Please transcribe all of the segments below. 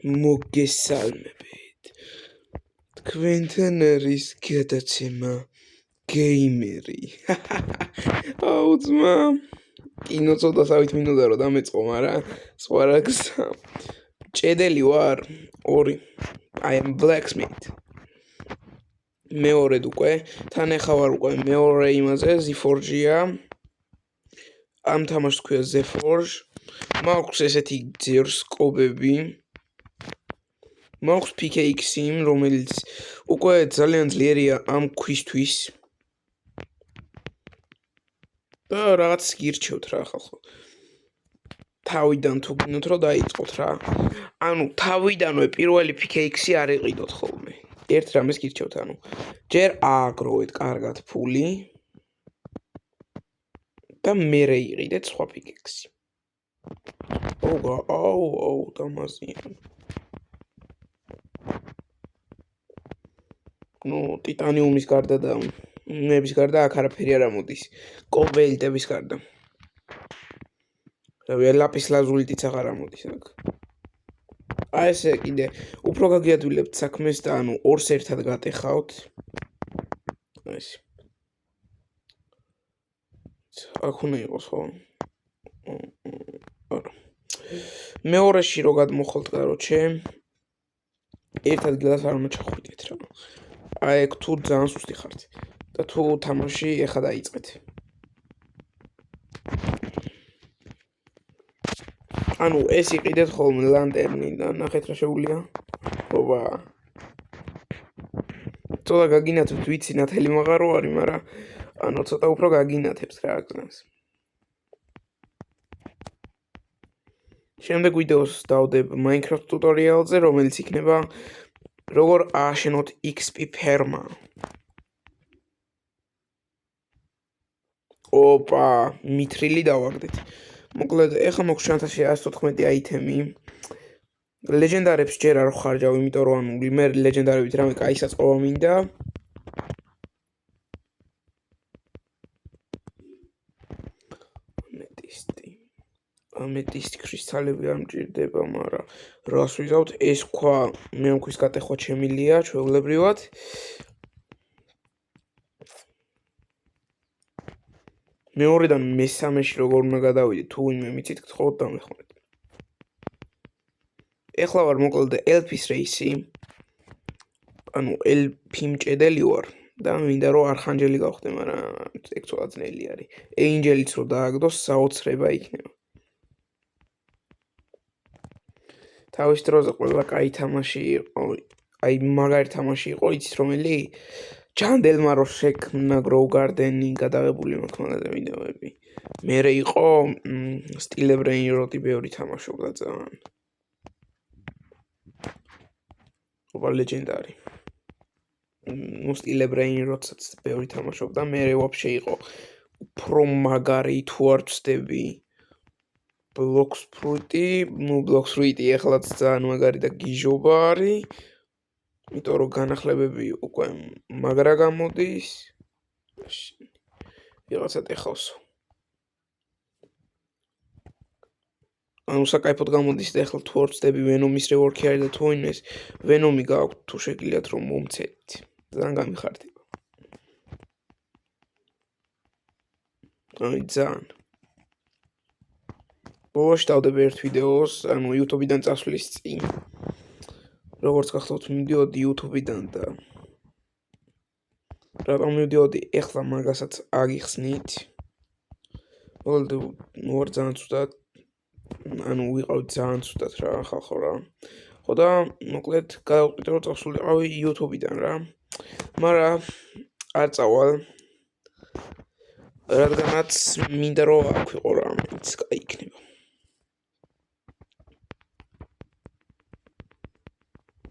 მოგესალმებით. თქვენთან არის გადაცემა გეიმერი. აუ ძმა, კინო ცოტა სავით მინდოდა რომ დამეწყო, მაგრამ სხვა რა გზა. ჭედელი ვარ 2. I am blacksmith. მეორედ უკვე, თან ახლა ვარ უკვე მეორე იმაზე, Z-Forge-ია. ამ თამაშს ქვია Z-Forge. მაქვს ესეთი ძირსკობები. მაქვს PKX-ი, რომელიც უკვე ძალიან ძლიერია ამ ქვისთვის. და რაღაც გირჩევთ რა ხალხო. თავიდან თუ გინდათ რომ დაიწყოთ რა. ანუ თავიდანვე პირველი PKX-ი არ იყიდოთ ხოლმე. ერთ რამეს გირჩევთ, ანუ ჯერ ააგროვეთ კარგად ფული და მერე იყიდეთ სხვა PKX-ი. აუ, დამაზიანო. ტიტანიუმის გარდა და ნების გარდა აქ არაფერი არ ამოდის. კობალტების გარდა. რავი, ლაპის ლაზურიტიც აღარ ამოდის აქ. აი ესე კიდე უფრო გაგიადვილებთ საქმეს და ანუ ორს ერთად გატეხავთ. ეს. აქ უნდა იყოს ხო? არა. მეორეში რო გადმოხვალთ, კაროჩე. ერთ ადგილას არ უნდა ჩახვიდეთ რა. აი ეგ თუ ძალიან სუსტი ხართ და თუ თამაში ეხა დაიწყეთ. ანუ ეს იყიდეთ ხოლმე ლანტერნი და ნახეთ რა შეუულია. ოპა. ცოტა გაგინათებთ, ვიცი ნათელი მაღარო არის, მაგრამ ანუ ცოტა უფრო გაგინათებთ რა გზას. შემდეგ ვიდეოს დავდებ Minecraft ტუტორიალზე, რომელიც იქნება როგორ ააშენოთ XP ფერმა. ოპა, მითრილი დავაგდეთ. მოკლედ, ეხლა მოქვს ჩანთაში 114 აიტემი. ლეგენდარებს ჯერ არ ვხარჯავ, იმიტომ რომ ანუ მე ლეგენდარებით რამე კაი საწყოვა მინდა. ამეტისტი კრისტალები არ მჭირდება, მაგრამ რას ვიზავთ, ეს ქვა მე ამ ქვის გატეხვა შემილია ჩვეულებრივად. მეორედან მესამეში როგორ უნდა გადავიდე, თუ ვინმე მიცით გთხოვთ დამეხმარეთ. ეხლა ვარ მოკლედ ელფის რეისი. ანუ ელფი მჭედელი ვარ და მინდა რომ არხანჯელი გავხდე, მაგრამ ეგ ცოტა ძნელი არის. ენჯელიც რო დააგდოს, საოცრება იქნება. თავის დროზე ყველა კაი თამაში იყო, აი მაგარი თამაში იყო, იცით რომელი? ჯანდელმა რო შექმნა Grow Garden-ი, გადაღებული მაქვს მაგაზე ვიდეოები. მერე იყო სტილე ბრეინ როტი ბევრი თამაშობდა ძალიან. ოპა ლეგენდარი. სტილე ბრეინ როტსაც ბევრი თამაშობდა, მერე ვაფშე იყო უფრო მაგარი თუ არ ვცდები. Blocks fruity ეხლაც ძალიან მაგარი და გიჟობა არის. იმიტომ რომ განახლებები უკვე მაგრა გამოდის. ვიღაცა ტეხავსო. ანუ საკაიფოდ გამოდის და ეხლა თუ არ ვცდები ვენომის რევორკი არის და თუ ვინმეს ვენომი გააქვთ თუ შეგიძლიათ რომ მომცეთ. ძალიან გამიხარდება. აი ძალიან. ბოლოში დავდებ ერთ ვიდეოს, ანუ YouTube-დან წასვლის წინ. როგორც გახსოვთ, მივდიოდი YouTube-დან და რატომ მივდიოდი, ეხლა მაგასაც აგიხსნით. მოკლედ ვარ ძალიან ცუდად, ანუ ვიყავით ძალიან ცუდად რა ხალხო რა. ხო და მოკლედ გადავყიდე რომ წავსულიყავი YouTube-დან რა. მაგრამ არ წავალ. რადგანაც მინდა რომ აქ ვიყო რამეც კაი იქნება.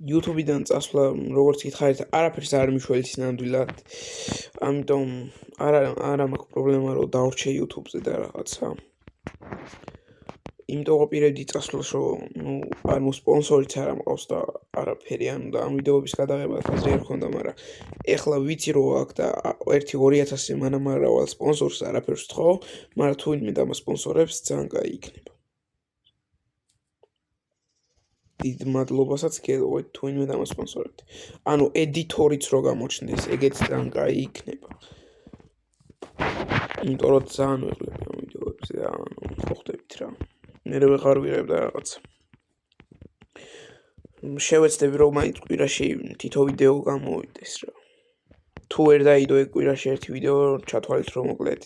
YouTube-დან წასვლა, როგორც გითხარით, არაფერს არ მიშველის ნამდვილად. ამიტომ არა მაქვს პრობლემა რომ დავრჩე YouTube-ზე და რაღაცა. იმიტომ ვაპირებდი წასვლას, რომ ანუ სპონსორიც არ ამყავს და არაფერი, ანუ და ამ ვიდეოების გადაღება ხაზი არ ქონდა, მაგრამ ეხლა ვიცი რომ აქ და 1-2000-ზე მანამარავალ სპონსორს არაფერს ვთხოვ, მაგრამ თუ ვინმე დამასპონსორებს ძალიან კაი იქნება. დიდ მადლობასაც გელოეთ თუ ვინმე დამასპონსორებთ. ანუ ედიტორიც რო გამოჩნდეს, ეგეც ძალიან კაი იქნება. იმიტომ რომ ძალიან ვიღლები ამ ვიდეოებზე, ანუ ხო ხვდებით რა. მე ვეღარ ვიღებ და რაღაცა. შევეცდები რომ მაინც კვირაში თითო ვიდეო გამოვიდეს რა. თუ ვერ დაიდო ეგ კვირაში ერთი ვიდეო ჩათვალეთ რომ მოკლედ.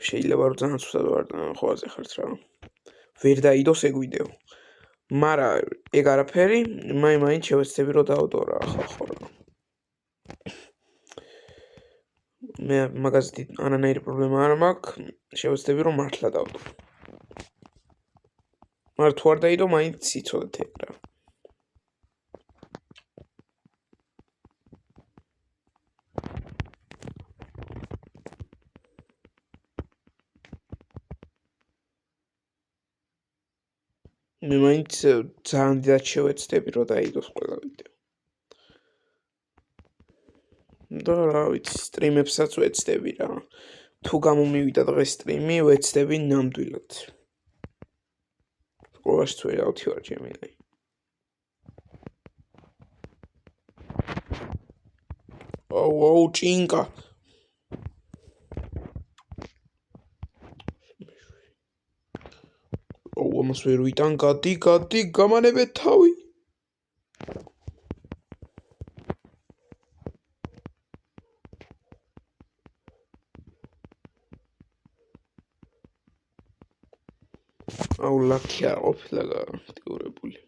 შეიძლება რომ ძალიან ცუდად ვარ და ხოვაზე ხართ რა. ვერ დაიდოს ეგ ვიდეო. მარა ეგ არაფერი, მაინც შევეცდები რომ დავდო რა, ხო რა. მე მაგაზე არანაირი პრობლემა არ მაქვს, შევეცდები რომ მართლა დავდო. მარა თუ არ დაიდო, მაინც იცოდეთ ეგ რა. მე მაინც ძალიან დიდად შევეცდები რომ დაიდოს ყველა ვიდეო. და რა ვიცი, სტრიმებსაც ვეცდები რა. თუ გამომივიდა დღეს სტრიმი, ვეცდები ნამდვილად. სკოლაშიც ვერავითი ვარ ჩემი. აუ, ჭინკა. აუ, ამას ვერ ვიტან, გადი, გამანებეთ თავი. აუ, ლაქი არ ყოფილა გაქტიურებული.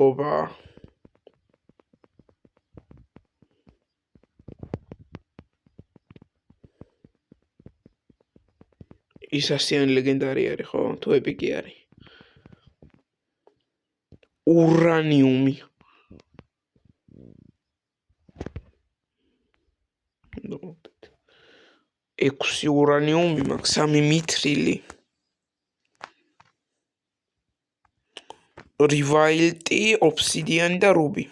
ობა. ის ასიანი ლეგენდარი არის, ხო? თუ ეპიკი არის. ურანიუმი. ექვსი ურანიუმი მაქვს, 3 მითრილი. რივაილტი, ობსიდიანი და რუბი.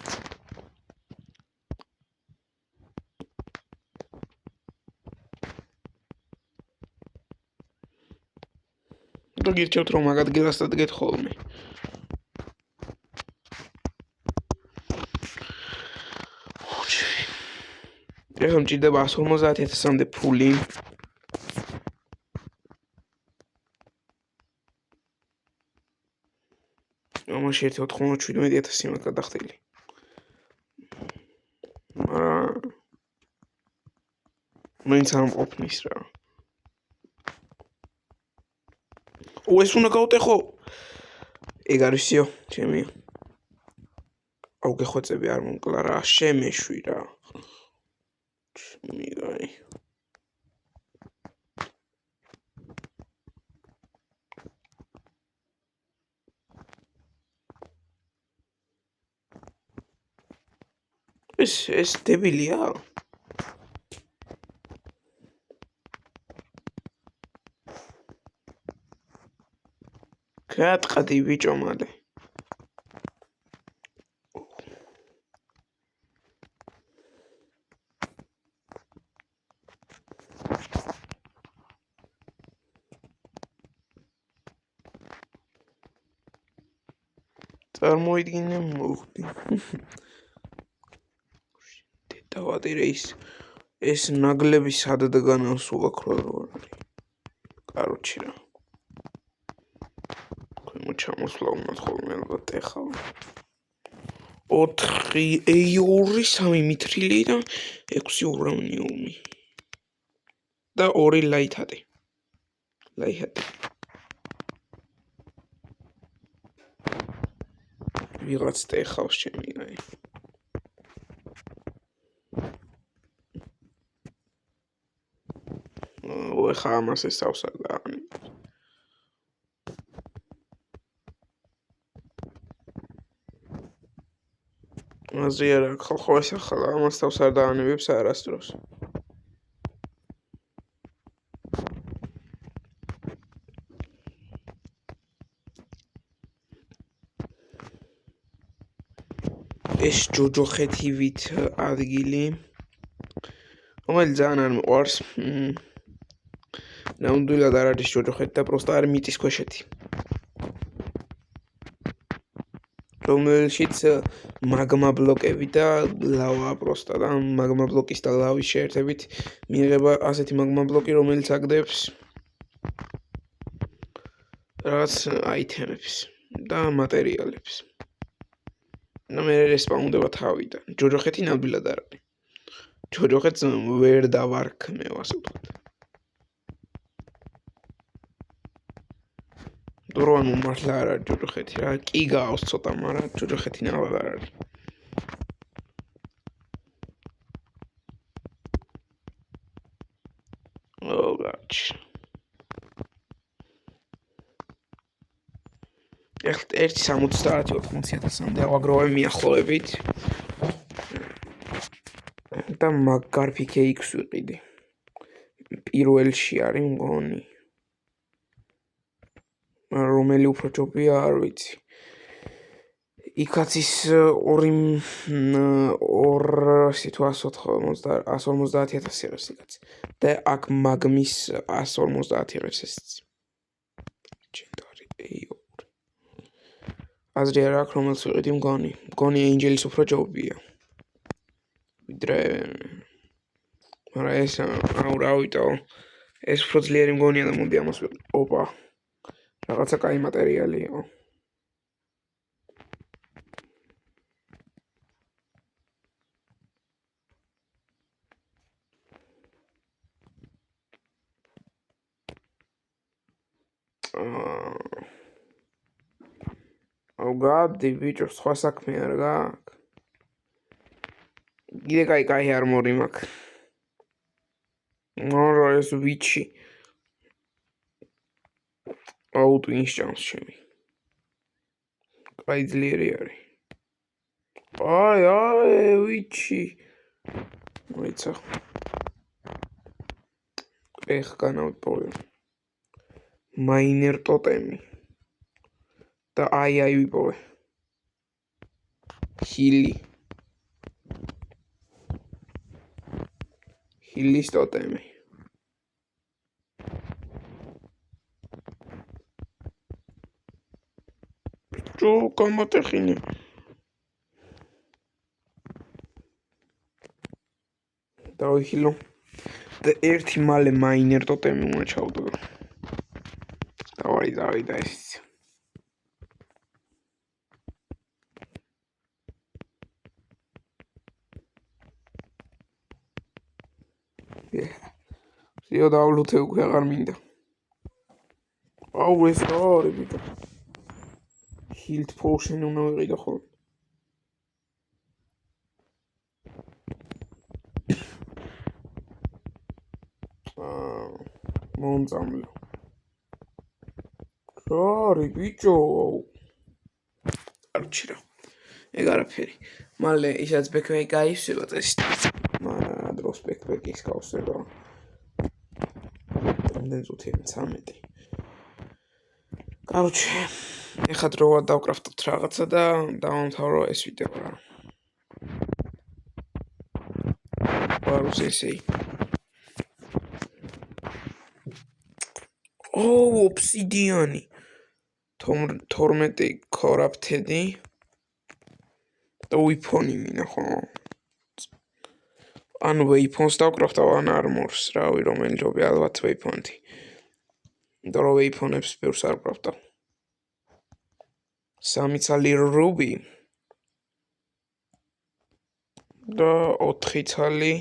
და გირჩევთ რომ მაგ ადგილას დადგეთ ხოლმე. ეხლა მჭირდება 150,000-მდე ფული. ამაში ერთი 97,000 მაქვს გადახდილი. მარა მაინც არ მყოფნის რა. ეს უნდა გავტეხო. ეგ არისიო, ჩემი. აუ გეხვეწები არ მომკლა რა, შემეშვი რა. მიგაი. ეს დებილია? გადყდი ბიჭო მალე. წარმოიდგინე მოვხდი. დავადირე ეს ნაგლები სად დგანავს უაქრო რა არის. კაროჩი რა. ჩამოსვლა უნდა ხოლმე ალბათ ეხლა 4 2 3 მითრილი და 6 ურანიუმი და 2 ლაითატი ვიღაც ტეხავს ჩემი აი ეხლა ამას ესავს არ დაანი აზრი არ აქვს ხო ეს ახლა ამას თავს არ დაანებებს არასდროს ეს ჯოჯოხეთივით ადგილი რომელიც ძალიან არ მიყვარს ნამდვილად არ არის ჯოჯოხეთი და პროსტა არის მიწისქვეშეთი. რომელშიც მაგმა ბლოკები და ლავა პროსტა და მაგმა ბლოკის და ლავის შეერთებით მიიღება ასეთი მაგმა ბლოკი, რომელიც აგდებს რაღაც აიტემებს და მატერიალებს. და მე რესპაუნდება თავიდან. ჯოჯოხეთი ნამდვილად არ არის. ჯოჯოხეთს ვერ დავარქმევ, ასე ვთქვათ. დოროვანო მართლა არ არის ჯოჯოხეთი რა, კი გავს ცოტა, მაგრამ ჯოჯოხეთი ნავალ არ არის. ეხლა 1.70-8000-მდე ავაგროვე მიახლოებით. და მაგარ PKX ვიყიდი. პირველში არის მგონი. რომელი უფრო ჯობია არ ვიცი. იქაც ის 150,000 ღირს იქაც. და აქ მაგმის 150,000 ესეც. აზრი არ აქვს რომელს ვიყიდი მგონი. მგონი ენჯელის უფრო ჯობია. ვიდრე მაგრამ ეს რა ვიტო ეს უფრო ძლიერი მგონია და მოდი ამას ვიყიდე. ოპა. რაღაცა კაი მატერიალი იყო. გადი ბიჭო, სხვა საქმე არ გაქვს. კიდე კაი არმორი მაქვს. არა ეს ვიჩი. აუტვინს ჭამს ჩემი. კაი ძლიერი არის. აი ვიჩი. მოიცა. ეხ განავიპოვე. მაინერ ტოტემი. და აი ვიპოვე. ჰილის ტოტემი. ბიჭო, გამოტეხინე. დავიხილო. და ერთი მალე მაინერ ტოტემი უნდა ჩავდო. დავიდა ეს. სიო დავლუთე უკვე აღარ მინდა. აუ ეს რა არის ბიჭო. Healed potion უნდა ვიყიდო ხოლმე. მომწამლო. რა არის ბიჭო? არჩი რა. ეგ არაფერი. მალე ისაც ბექბექი გაისვება წესით. მაგრამ დროს ბექბექის გავსება. რამდენი წუთია? 13. Короче, ეხლა დროა დავკრაფტოთ რაღაცა და დავამთავრო ეს ვიდეო რა. ვარუს ესე. ობსიდიანი. 12 კორაპტედი. და ვიფონი მინა ხო? ან ვეიფონს დავკრაფტავ ან არმორს, რავი რომელი ჯობია ალბათ ვეიფონი. და რო ვეიფონებს ბევრს არ ვკრაფტავ. 3 ცალი რუბი. და 4 ცალი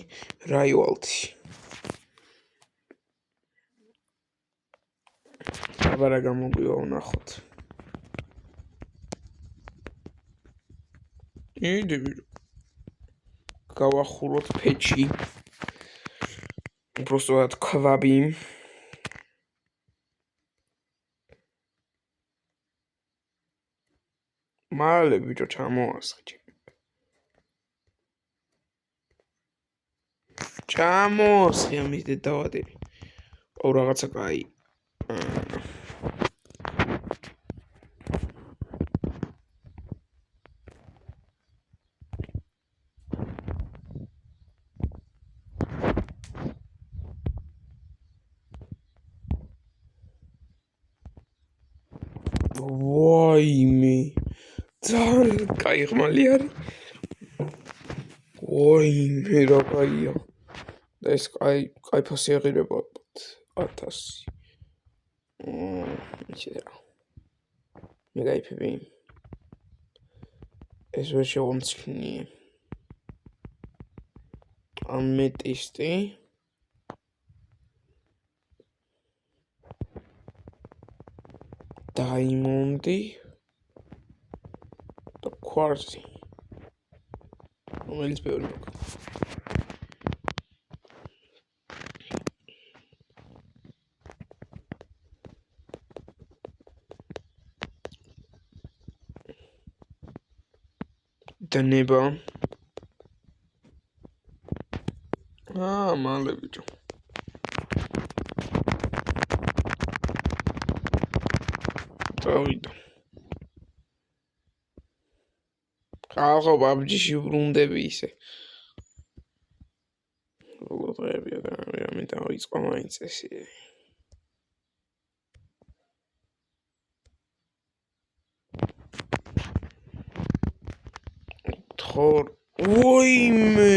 რაივალთი. აბა რა გამოგვივა ვნახოთ. იდი გავახუროთ ფეჩი. უბრალოდ ქვაბი. მალე ბიჭო ჩამოასხი. ჩამოასხი ამის დავადები. ო რაღაცა კაი. ვაიმე ძალიან კაი ხმალი არის ვაიმე რა კაია და ეს კაი ფასი აღირება 1000 ისე რა მე გაიფები ეს ვერ შევამცქნი ამეტისტი დაიმონდი და კვარცი რომელიც ბევრი მაქვს დნება მალე ბიჭო წავიდა ხალხო PUBG-ში ვრუნდები ისე როგორია მე დავიწყო მაინც ესე თორ ვაიმე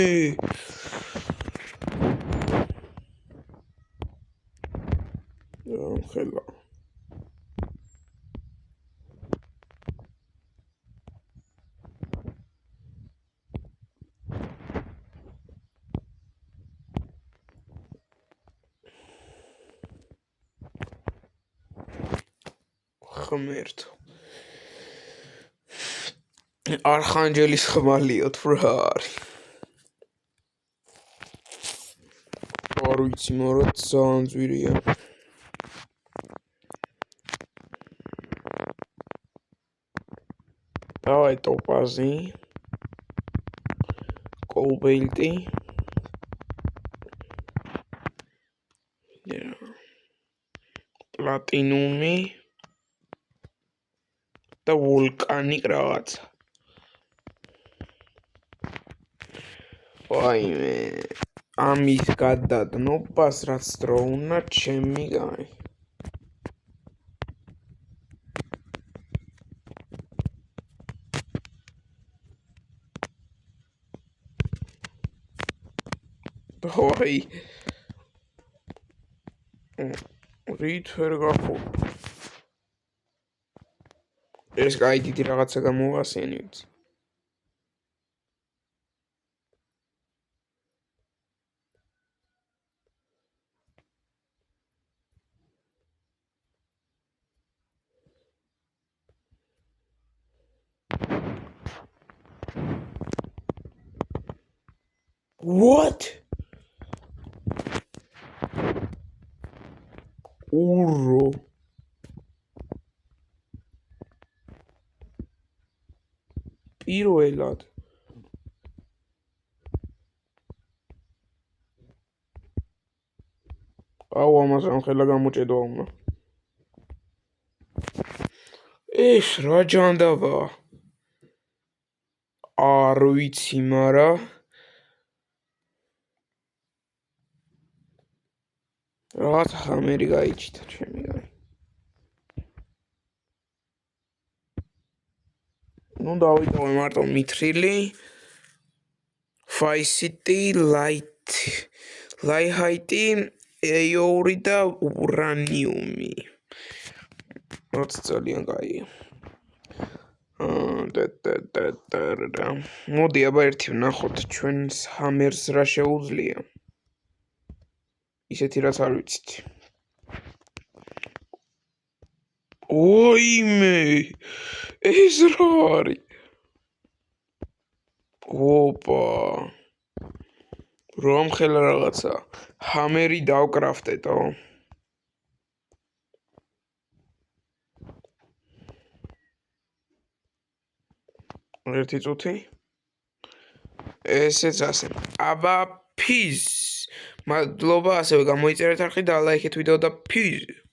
ხელა ღმერთო არხანჯელის ხმალიო თუ რა არის არ ვიცი მაგრამ ძალიან ძვირია დავაი ტოპაზი კოლბეილტი პლატინუმი და ვულკანიკ რაღაცა ვაიმე ამის გადადნობას რაც დრო უნდა ჩემი გაი ვაი რით ვერ გახო ეს კაი დიდი რაღაცა გამოვასენი ვიცი What? Uro. პირველად. აუ ამას ამ ხელა გამოჭედვა უნდა. ეს რა ჯანდაბაა? არ ვიცი, მაგრამ რაღაც ხამერი გაიჩიტა ჩემი გაი. ნუ დავიტოვე მარტო მითრილი Facility Light-Height ეორი და ურანიუმი. რაც ძალიან კაია. მოდი აბა ერთი ვნახოთ ჩვენს ჰამერს რა შეუძლია. ისეთი რაც არ ვიცით. ოიმე ეს რა არის? ოპა რომ ხელა რაღაცა ჰამერი დავკრაფტეტო. ერთი წუთი. ესეც ასე. აბა peace. მადლობა ასევე გამოიწერეთ არხი და ლაიქეთ ვიდეო და peace.